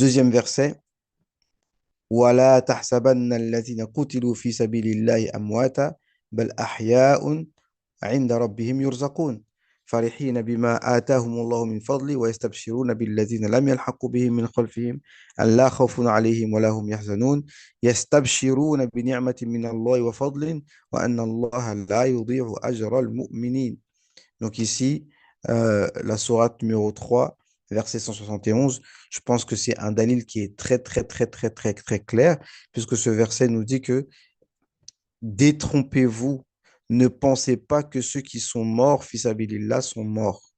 Deuxième verset. ولا تحسبن الذين قتلوا في سبيل الله أمواتا بل أحياء عند ربهم يرزقون فرحين بما آتاهم الله من فضله ويستبشرون بالذين لم يلحقوا بهم من خلفهم ألا خوف عليهم ولا هم يحزنون يستبشرون بنعمة من الله وفضل وأن الله لا يضيع أجر المؤمنين. Donc ici, la sourate numéro 3, verset 171, je pense que c'est un dalil qui est très, très, très, très, très, très clair, puisque ce verset nous dit que détrompez-vous, ne pensez pas que ceux qui sont morts, fils Abilillah, sont morts,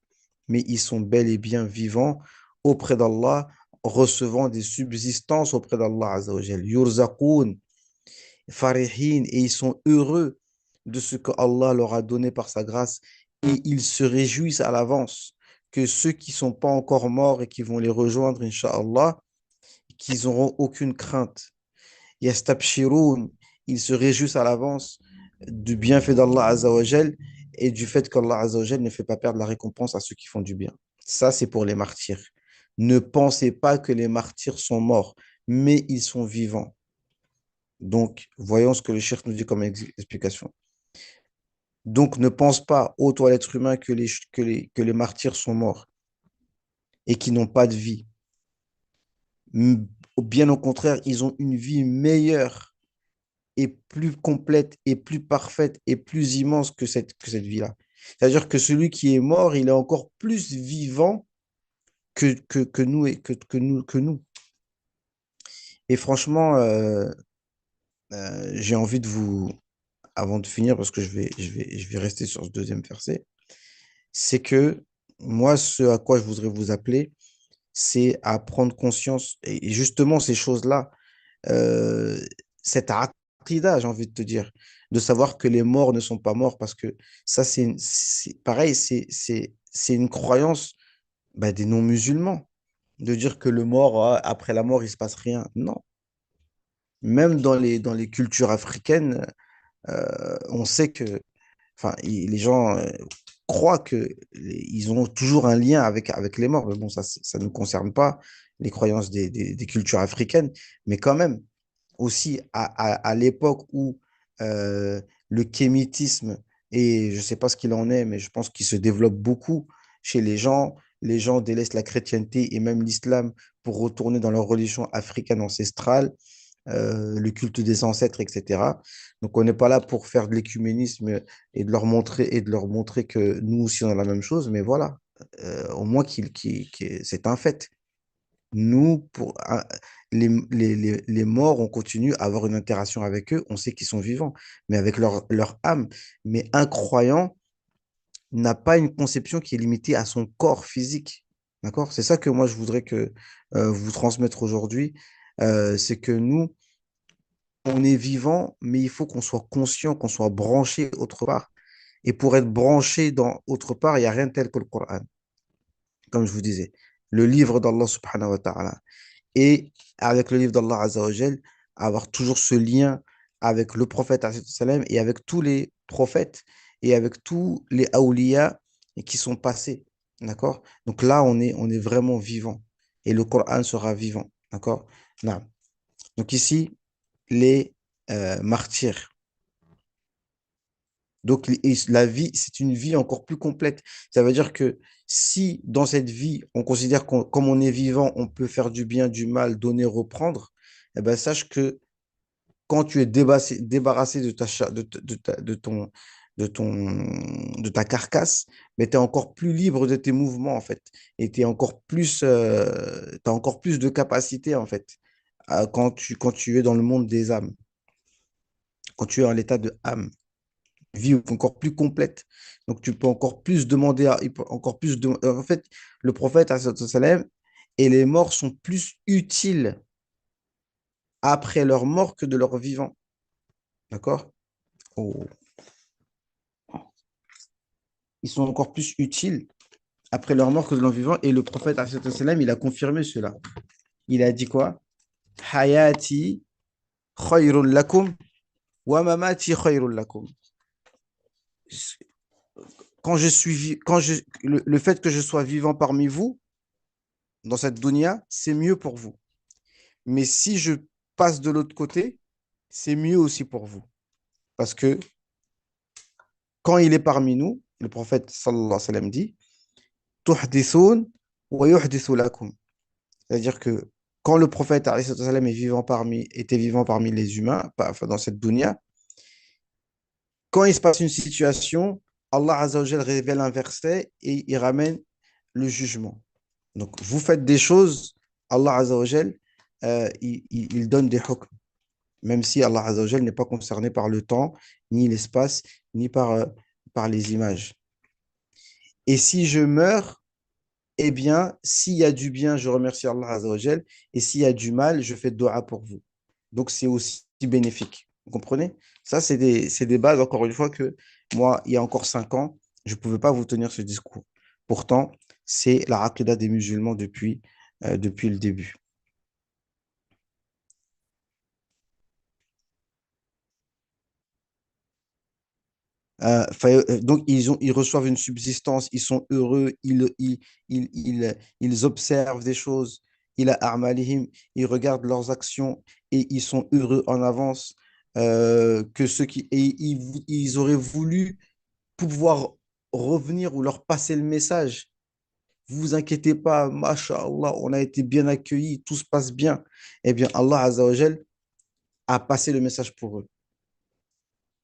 mais ils sont bel et bien vivants auprès d'Allah, recevant des subsistances auprès d'Allah Azzawajal. Yurzaqoun, farihin, et ils sont heureux de ce que Allah leur a donné par sa grâce, et ils se réjouissent à l'avance que ceux qui ne sont pas encore morts et qui vont les rejoindre, Inch'Allah, qu'ils n'auront aucune crainte. Yastabshiroun, ils se réjouissent à l'avance du bienfait d'Allah Azzawajal et du fait qu'Allah Azzawajal ne fait pas perdre la récompense à ceux qui font du bien. Ça, c'est pour les martyrs. Ne pensez pas que les martyrs sont morts, mais ils sont vivants. Donc, voyons ce que le cheikh nous dit comme explication. Donc, ne pense pas, ô toi l'être humain, que les martyrs sont morts et qui n'ont pas de vie. Bien au contraire, ils ont une vie meilleure et plus complète et plus parfaite et plus immense que cette vie-là. C'est-à-dire que celui qui est mort, il est encore plus vivant que nous et que nous. Et franchement, j'ai envie de vous, avant de finir, parce que je vais rester sur ce deuxième verset, c'est que moi, ce à quoi je voudrais vous appeler, c'est à prendre conscience, et justement ces choses-là, euh, cette aqida, j'ai envie de te dire, de savoir que les morts ne sont pas morts, parce que ça, pareil, c'est une croyance des non-musulmans, de dire que le mort, après la mort, il se passe rien. Non. Même dans les cultures africaines, on sait que enfin, les gens croient que ils ont toujours un lien avec les morts. Mais bon, ça ne concerne pas les croyances des cultures africaines. Mais quand même, aussi à l'époque où euh, le kémitisme, et je ne sais pas ce qu'il en est, mais je pense qu'il se développe beaucoup chez les gens délaissent la chrétienté et même l'islam pour retourner dans leur religion africaine ancestrale, le culte des ancêtres, etc. Donc, on n'est pas là pour faire de l'écuménisme et de leur montrer que nous aussi, on a la même chose, mais voilà, au moins c'est un fait. Nous, les morts, on continue à avoir une interaction avec eux, on sait qu'ils sont vivants, mais avec leur âme. Mais un croyant n'a pas une conception qui est limitée à son corps physique. D'accord? C'est ça que moi, je voudrais que vous transmettre aujourd'hui. C'est que nous, on est vivant, mais il faut qu'on soit conscient, qu'on soit branché autre part. Et pour être branché dans autre part, il n'y a rien de tel que le Coran, comme je vous disais. Le livre d'Allah subhanahu wa ta'ala. Et avec le livre d'Allah Azza wa Jal, avoir toujours ce lien avec le prophète alayhi salam, et avec tous les prophètes et avec tous les awliya qui sont passés. D'accord? Donc là, on est vraiment vivant. Et le Coran sera vivant. D'accord? Naam. Donc ici, les martyrs. Donc, la vie, c'est une vie encore plus complète. Ça veut dire que si dans cette vie, on considère qu'on, comme on est vivant, on peut faire du bien, du mal, donner, reprendre, eh ben, sache que quand tu es débarrassé de ta carcasse, mais tu es encore plus libre de tes mouvements, en fait. Et tu as encore plus de capacité, en fait, quand tu es dans le monde des âmes, quand tu es en l'état de âme, vie encore plus complète. Donc, tu peux encore plus demander, encore plus de... En fait, le prophète, sallam, et les morts sont plus utiles après leur mort que de leur vivant. D'accord? Oh. Ils sont encore plus utiles après leur mort que de leur vivant. Et le prophète, sallam, il a confirmé cela. Il a dit quoi? Hayati khayrun lakum wa mamati khayrun lakum. Le fait que je sois vivant parmi vous, dans cette dunya, c'est mieux pour vous. Mais si je passe de l'autre côté, c'est mieux aussi pour vous. Parce que quand il est parmi nous, le prophète sallallahu alayhi wa sallam dit, Tuhdithun wa yuhdithu lakum. C'est-à-dire que quand le prophète alayhi wa sallam était vivant parmi les humains, enfin, dans cette dunya, quand il se passe une situation, Allah Azza wa Jal révèle un verset et il ramène le jugement. Donc, vous faites des choses, Allah Azza wa Jal, il donne des hukms, même si Allah Azza wa Jal n'est pas concerné par le temps, ni l'espace, ni par les images. Et si je meurs, eh bien, s'il y a du bien, je remercie Allah Azza wa Jal, et s'il y a du mal, je fais dua pour vous. Donc, c'est aussi bénéfique. Vous comprenez? Ça, c'est des bases, encore une fois, que moi, il y a encore 5 ans, je ne pouvais pas vous tenir ce discours. Pourtant, c'est la aqidah des musulmans depuis le début. Donc, ils reçoivent une subsistance, ils sont heureux, ils observent des choses, ils regardent leurs actions et ils sont heureux en avance. Ils auraient voulu pouvoir revenir ou leur passer le message. Vous inquiétez pas, Masha'Allah, on a été bien accueillis, tout se passe bien. Eh bien, Allah Azza wa Jal a passé le message pour eux.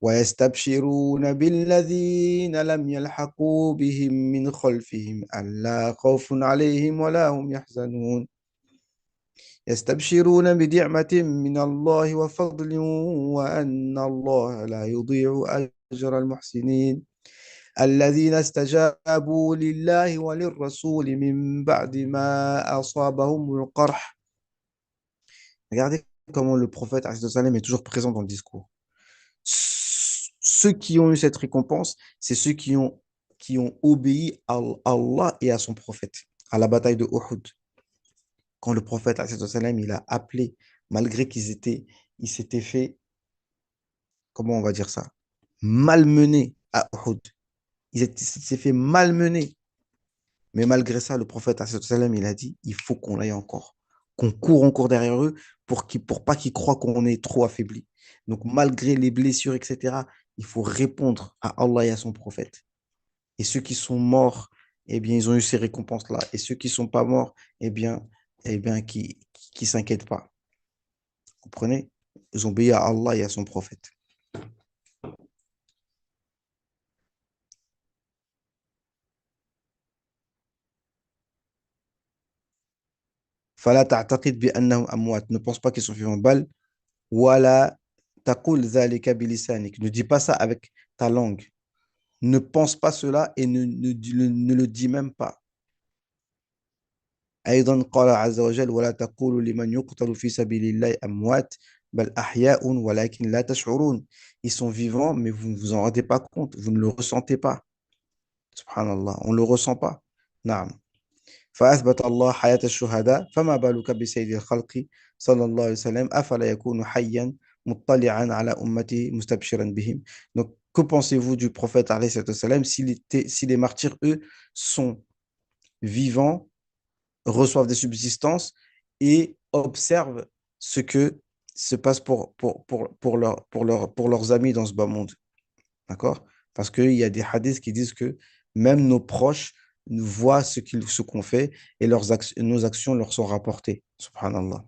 ويستبشرون بالذين لم يلحقوا بهم من خلفهم ألا خوف عليهم ولا هم يحزنون يستبشرون بنعمة من الله وفضل وأن الله لا يضيع أجر المحسنين الذين استجابوا لله وللرسول من بعد ما أصابهم القرح. Regardez comment le prophète alayhi salam est toujours présent dans le discours. Ceux qui ont eu cette récompense, c'est ceux qui ont obéi à Allah et à son prophète à la bataille de Uhud. Quand le prophète, alayhi salam, il a appelé, malgré ils s'étaient fait, comment on va dire ça, malmenés à Uhud. S'étaient fait malmener. Mais malgré ça, le prophète, alayhi salam, il a dit, il faut qu'on aille encore, qu'on court encore derrière eux pour pas qu'ils croient qu'on est trop affaibli. Donc, malgré les blessures, etc., il faut répondre à Allah et à son prophète. Et ceux qui sont morts, eh bien, ils ont eu ces récompenses-là. Et ceux qui ne sont pas morts, eh bien, qui s'inquiètent pas. Vous comprenez? Ils ont obéi à Allah et à son prophète. فلا تعتقد بأنهم أموات. Ne pense pas qu'ils sont vivants. بل ولا تقول ذلك بلسانك. Ne dis pas ça avec ta langue. Ne pense pas cela et ne le dis même pas. أيضا قال عز وجل ولا تقولوا لمن يقتل في سبيل الله أموات بل أحياء ولكن لا تشعرون. Ils sont vivants, mais vous ne vous en rendez pas compte, vous ne le ressentez pas. Subhanallah, on ne le ressent pas. نعم. فأثبت الله حياة الشهداء فما بالك بسيد الخلق صلى الله عليه وسلم أفلا يكون حيا مطلعا على أمته مستبشرا بهم. Donc, que pensez-vous du prophète alayhi salam si les martyrs, eux, sont vivants, reçoivent des subsistances et observent ce que se passe pour leurs amis dans ce bas monde. D'accord? Parce qu'il y a des hadiths qui disent que même nos proches voient ce qu'on fait et nos actions leur sont rapportées. Subhanallah.